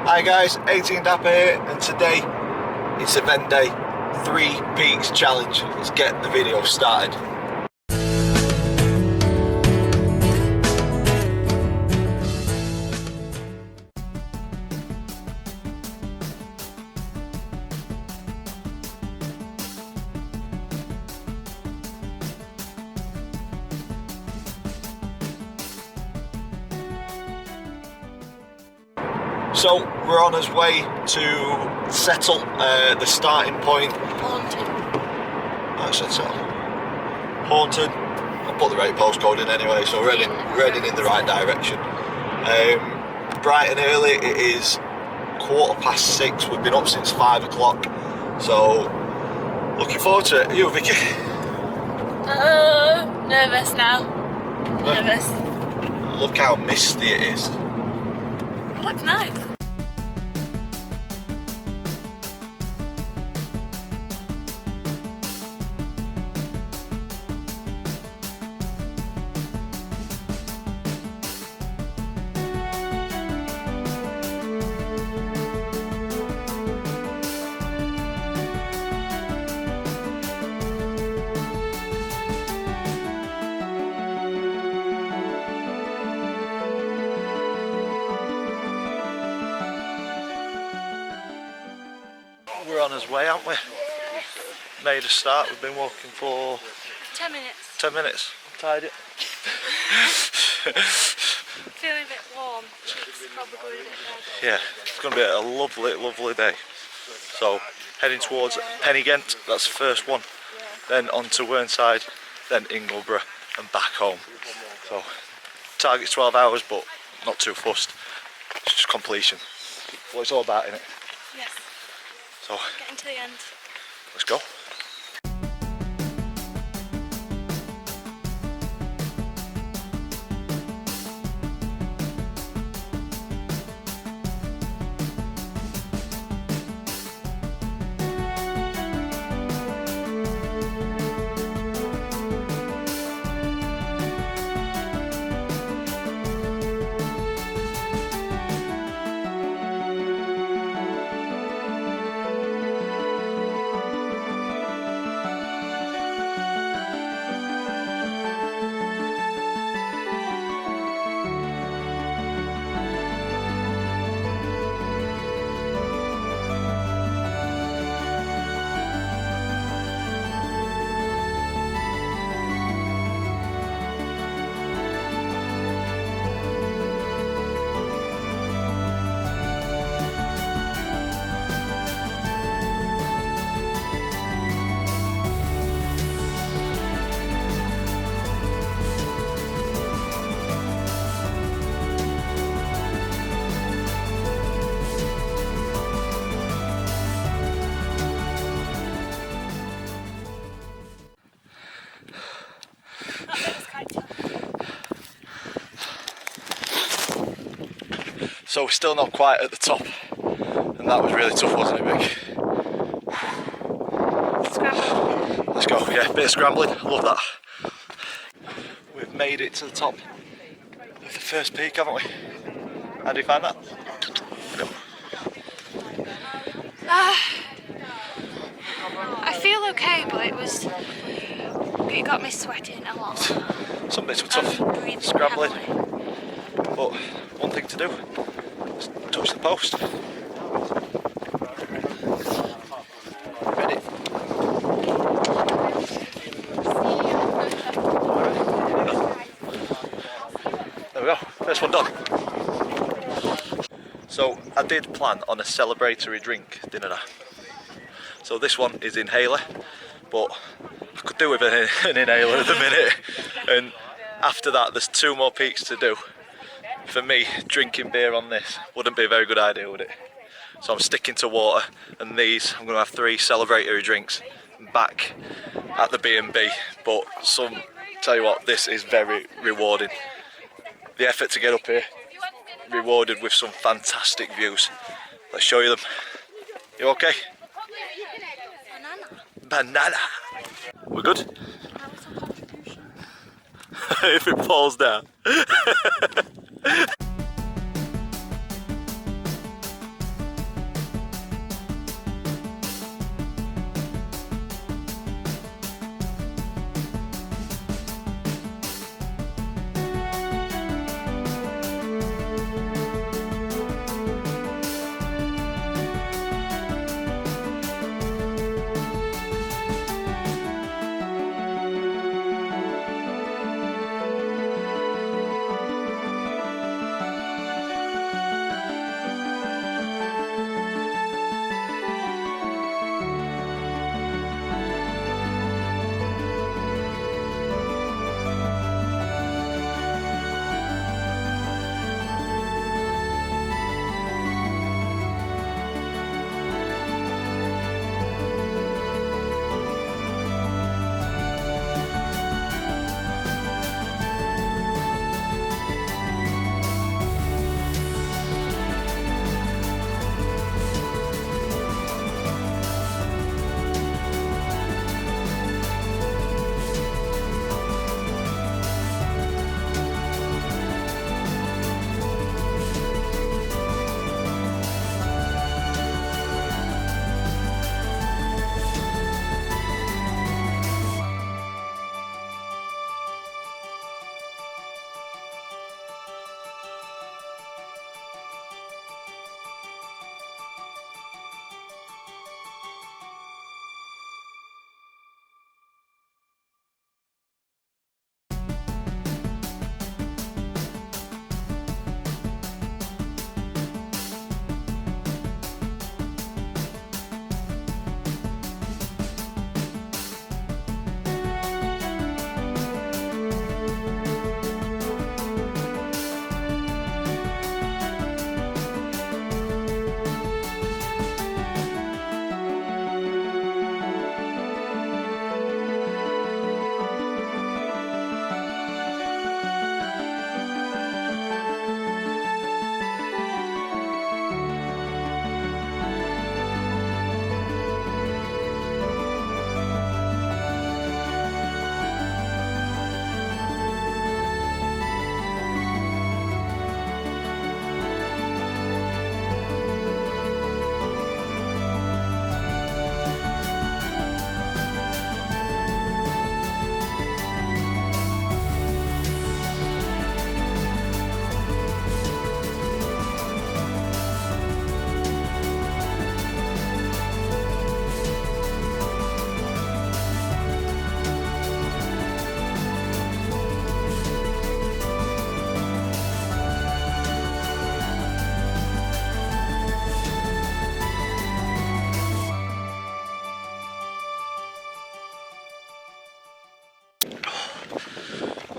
Hi guys, 18 Dapper here, and today it's event day, 3 peaks challenge. Let's get the video started. So we're on our way to settle the starting point. Haunted. I said settle. Haunted. I'll put the right postcode in anyway, so we're heading in the right direction. Bright and early, it is 6:15. We've been up since 5 o'clock, so looking forward to it. Are you, Vicky? Nervous now. Nervous. Look how misty it is. It looks nice. We're on our way, aren't we? Made a start. We've been walking for 10 minutes. 10 minutes. I'm tired yet. Feeling a bit warm. It's probably a bit red. Yeah, it's going to be a lovely, lovely day. So, heading towards Pen-y-ghent, that's the first one. Then on to Whernside, then Ingleborough and back home. So, target's 12 hours, but not too fussed. It's just completion. What it's all about, innit? Yes. So, Getting to the end. let's go. So we're still not quite at the top, and that was really tough, wasn't it, Vic? Scramble. Let's go, yeah, bit of scrambling, I love that. We've made it to the top of the first peak, haven't we? How do you find that? Go. I feel okay, but it got me sweating a lot. Some bits were tough, Breathing scrambling, heavily. but one thing to do, is touch the post. Ready? There we go, first one done. So I did plan on a celebratory drink, didn't I? So this one is inhaler, but I could do with an inhaler at the minute. And after that, there's 2 more peaks to do. For me, drinking beer on this wouldn't be a very good idea, would it? So I'm sticking to water, and these, I'm going to have 3 celebratory drinks back at the B&B. But tell you what, this is very rewarding. The effort to get up here, rewarded with some fantastic views. Let's show you them. You okay? Banana. We're good? If it falls down.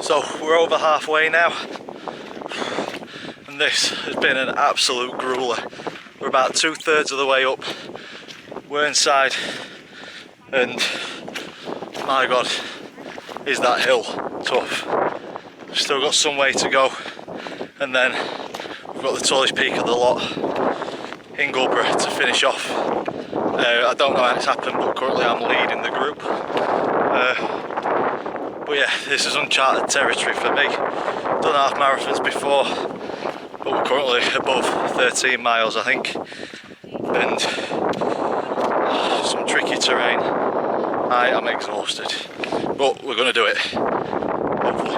So we're over halfway now, and this has been an absolute grueler. We're about 2/3 of the way up. We're inside, and my god, is that hill tough. We've still got some way to go, and then we've got the tallest peak of the lot, Ingleborough, to finish off. I don't know how it's happened, but currently I'm leading the group. But yeah, this is uncharted territory for me. Done half marathons before, but we're currently above 13 miles I think, and some tricky terrain. I am exhausted, but we're going to do it, hopefully.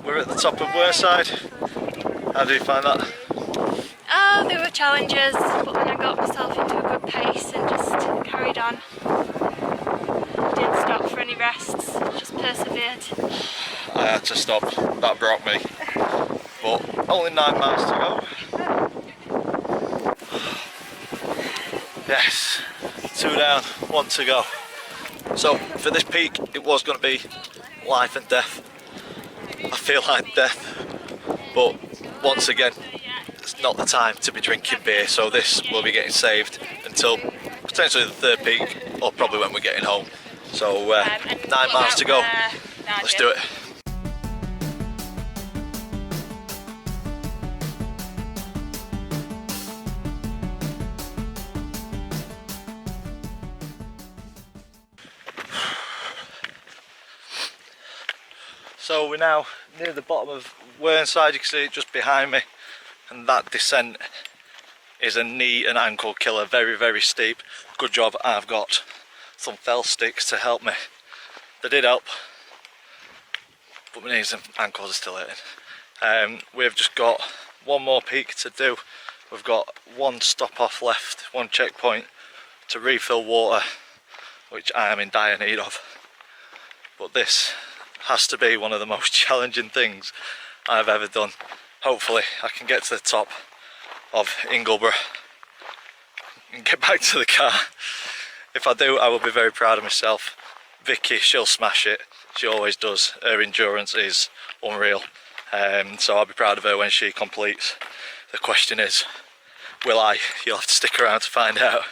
We're at the top of Wearside. How do you find that? Oh, there were challenges, but then I got myself into a good pace and just carried on. Didn't stop for any rests, just persevered. I had to stop, that broke me. But only 9 miles to go. Yes, 2 down, 1 to go. So for this peak, it was going to be life and death. I feel like death, but once again, it's not the time to be drinking beer, so this will be getting saved until potentially the 3rd peak, or probably when we're getting home. So 9 miles to go, let's do it. So we're now near the bottom of Wearside. You can see it just behind me, and that descent is a knee and ankle killer, very, very steep. Good job I've got some fell sticks to help me. They did help, but my knees and ankles are still hurting. We've just got one more peak to do. We've got one stop off left, one checkpoint to refill water, which I am in dire need of. But this has to be one of the most challenging things I've ever done. Hopefully I can get to the top of Ingleborough and get back to the car. If I do, I will be very proud of myself. Vicky, she'll smash it. She always does. Her endurance is unreal. So I'll be proud of her when she completes. The question is, will I? You'll have to stick around to find out.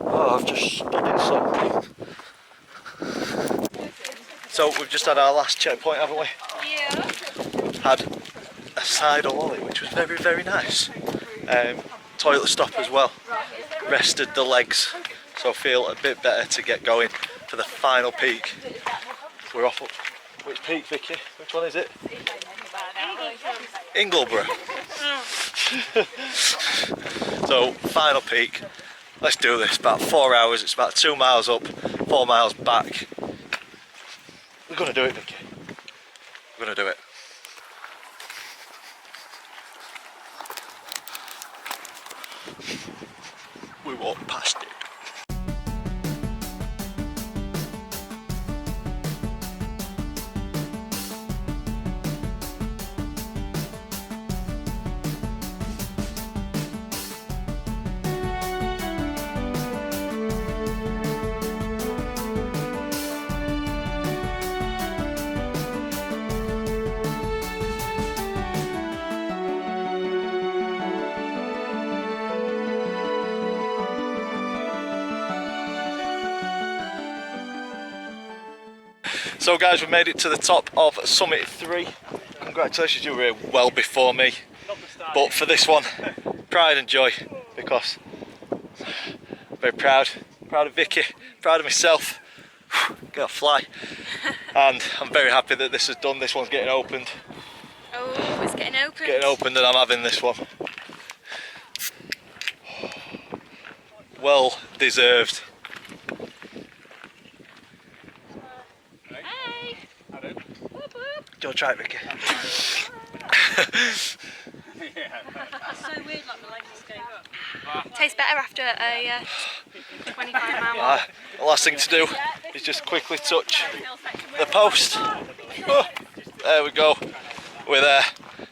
Oh, I've just stood in something. So we've just had our last checkpoint, haven't we? Yeah. Had a cider lolly, which was very, very nice. Toilet stop as well. Rested the legs, so I feel a bit better to get going for the final peak. We're off up. Which peak, Vicky? Which one is it? Ingleborough. So final peak. Let's do this. About 4 hours. It's about 2 miles up, 4 miles back. We're gonna do it, Vicky. We're gonna do it. We walked past it. So guys, we've made it to the top of Summit 3. Congratulations, you were here well before me. But for this one, pride and joy, because I'm very proud of Vicky, proud of myself. Gonna fly. And I'm very happy that this is done. This one's getting opened. Oh, it's getting opened. Getting opened, and I'm having this one. Well deserved. Do you want to try it, Vicky? So weird, like the legs escape. Tastes better after a 25 mile. The last thing to do is just quickly touch the post. Oh, there we go. We're there.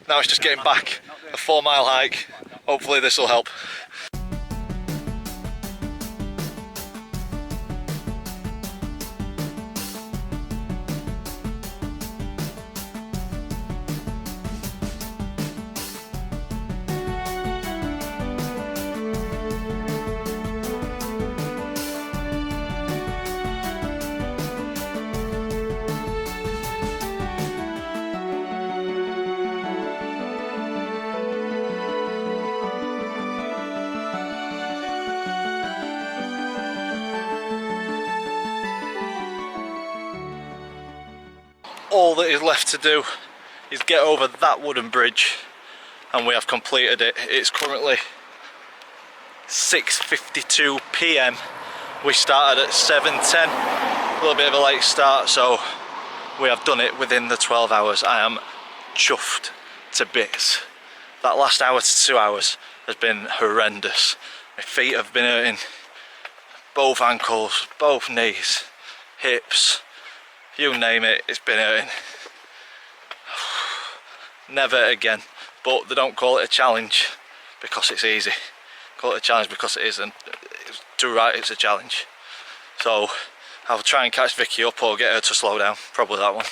Now it's just getting back a 4-mile hike. Hopefully this will help. All that is left to do is get over that wooden bridge, and we have completed it. It's currently 6:52 p.m. We started at 7:10, a little bit of a late start, so we have done it within the 12 hours. I am chuffed to bits. That last hour to 2 hours has been horrendous. My feet have been hurting, both ankles, both knees, hips, you name it, it's been hurting. Never again. But they don't call it a challenge because it's easy. Call it a challenge because it isn't. It's too right, it's a challenge. So I'll try and catch Vicky up or get her to slow down, probably that one.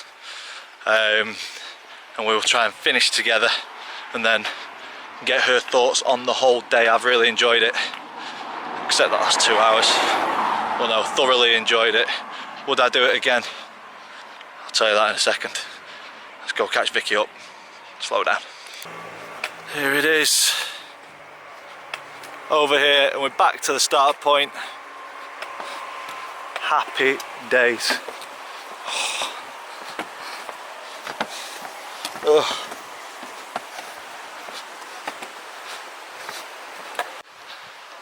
And we will try and finish together and then get her thoughts on the whole day. I've really enjoyed it, except the last 2 hours. Well, no, thoroughly enjoyed it. Would I do it again? I'll tell you that in a second. Let's go catch Vicky up. Slow down. Here it is. Over here, and we're back to the start point. Happy days. Oh.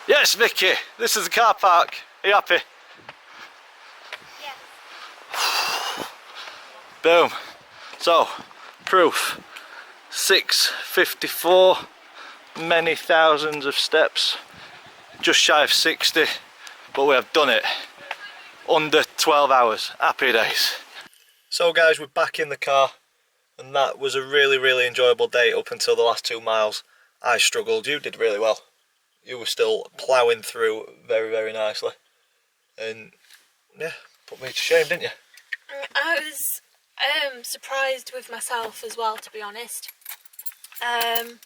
Yes, Vicky, this is the car park. Are you happy? Yeah. Boom. So, proof. 6:54, many thousands of steps, just shy of 60, but we have done it under 12 hours. Happy days. So guys, we're back in the car, and that was a really enjoyable day up until the last 2 miles. I struggled, you did really well. You were still ploughing through very nicely, and yeah, put me to shame, didn't you? I was surprised with myself as well, to be honest. I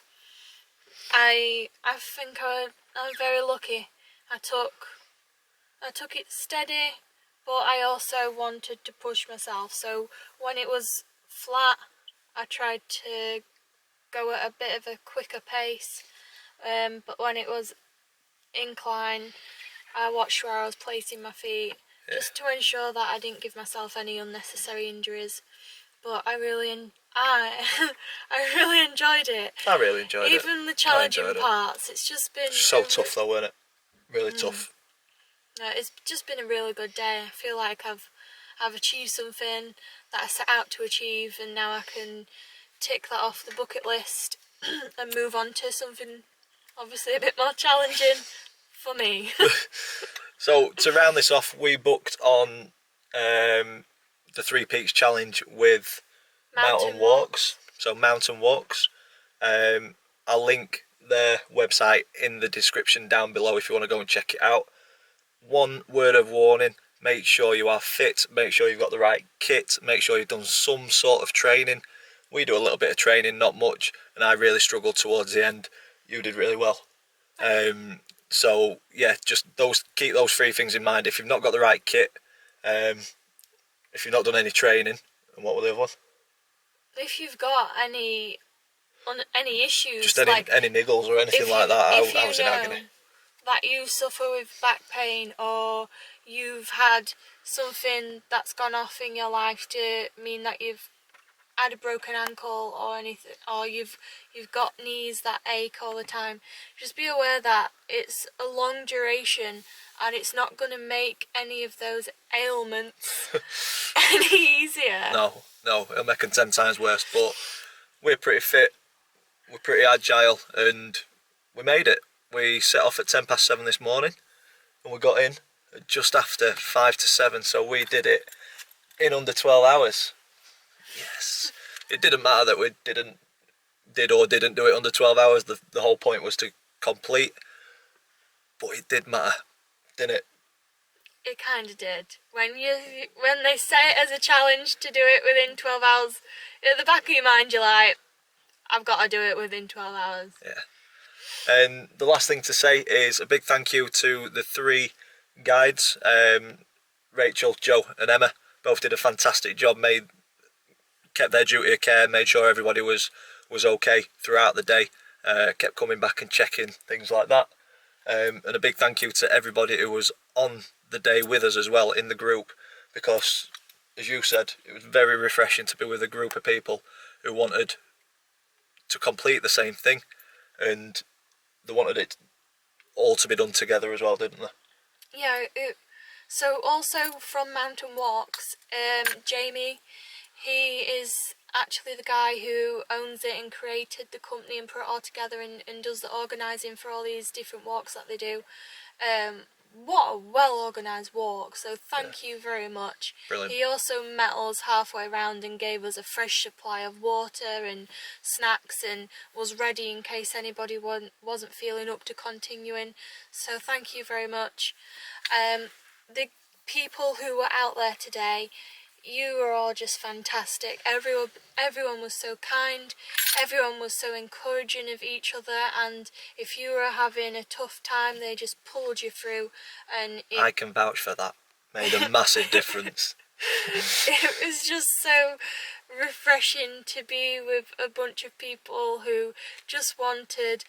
think I'm very lucky. I took it steady, but I also wanted to push myself. So when it was flat, I tried to go at a bit of a quicker pace. But when it was incline, I watched where I was placing my feet, just to ensure that I didn't give myself any unnecessary injuries. But I really enjoyed it. I really enjoyed it. Even the challenging parts, it's just been so tough though, weren't it? Really tough. No, it's just been a really good day. I feel like I've achieved something that I set out to achieve, and now I can tick that off the bucket list and move on to something obviously a bit more challenging for me. So to round this off, we booked on the 3 Peaks Challenge with mountain walks. So mountain walks. I'll link their website in the description down below if you want to go and check it out. One word of warning: make sure you are fit, make sure you've got the right kit, make sure you've done some sort of training. We do a little bit of training, not much, and I really struggled towards the end. You did really well. So yeah, just keep those 3 things in mind. If you've not got the right kit, if you've not done any training, and what were the other ones? If you've got any issues, just any niggles or anything like that, I was in agony. That you suffer with back pain, or you've had something that's gone off in your life to mean that you've had a broken ankle or anything, or you've got knees that ache all the time, just be aware that it's a long duration and it's not going to make any of those ailments any easier. No, it'll make them 10 times worse. But we're pretty fit, we're pretty agile, and we made it. We set off at 7:10 this morning, and we got in just after 5 to 7, so we did it in under 12 hours. Yes. It didn't matter that we didn't did or didn't do it under 12 hours. The whole point was to complete. But it did matter, didn't it? It kind of did. When they set it as a challenge to do it within 12 hours, at the back of your mind you're like, I've got to do it within 12 hours. Yeah. And the last thing to say is a big thank you to the 3 guides, Rachel, Joe and Emma. Both did a fantastic job, kept their duty of care, made sure everybody was okay throughout the day, kept coming back and checking, things like that. And a big thank you to everybody who was on the day with us as well in the group, because as you said, it was very refreshing to be with a group of people who wanted to complete the same thing, and they wanted it all to be done together as well, didn't they? Yeah, so also from Mountain Walks, Jamie, he is actually the guy who owns it and created the company and put it all together and does the organising for all these different walks that they do. What a well organised walk, so thank you very much. Brilliant. He also met us halfway around and gave us a fresh supply of water and snacks and was ready in case anybody wasn't feeling up to continuing, so thank you very much. The people who were out there today, you were all just fantastic. Everyone was so kind, everyone was so encouraging of each other, and if you were having a tough time they just pulled you through, and I can vouch for that. Made a massive difference. It was just so refreshing to be with a bunch of people who just wanted,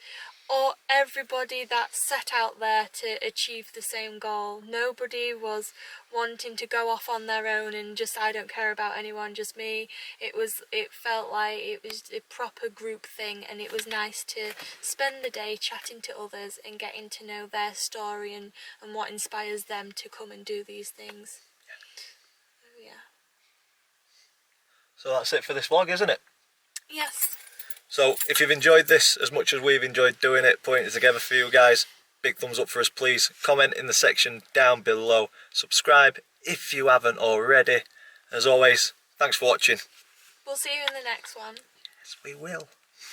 or everybody that set out there to achieve the same goal. Nobody was wanting to go off on their own and just, I don't care about anyone, just me. It felt like it was a proper group thing, and it was nice to spend the day chatting to others and getting to know their story and what inspires them to come and do these things. Yeah. So that's it for this vlog, isn't it? Yes. So if you've enjoyed this as much as we've enjoyed doing it, putting it together for you guys, big thumbs up for us please. Comment in the section down below. Subscribe if you haven't already. As always, thanks for watching. We'll see you in the next one. Yes, we will.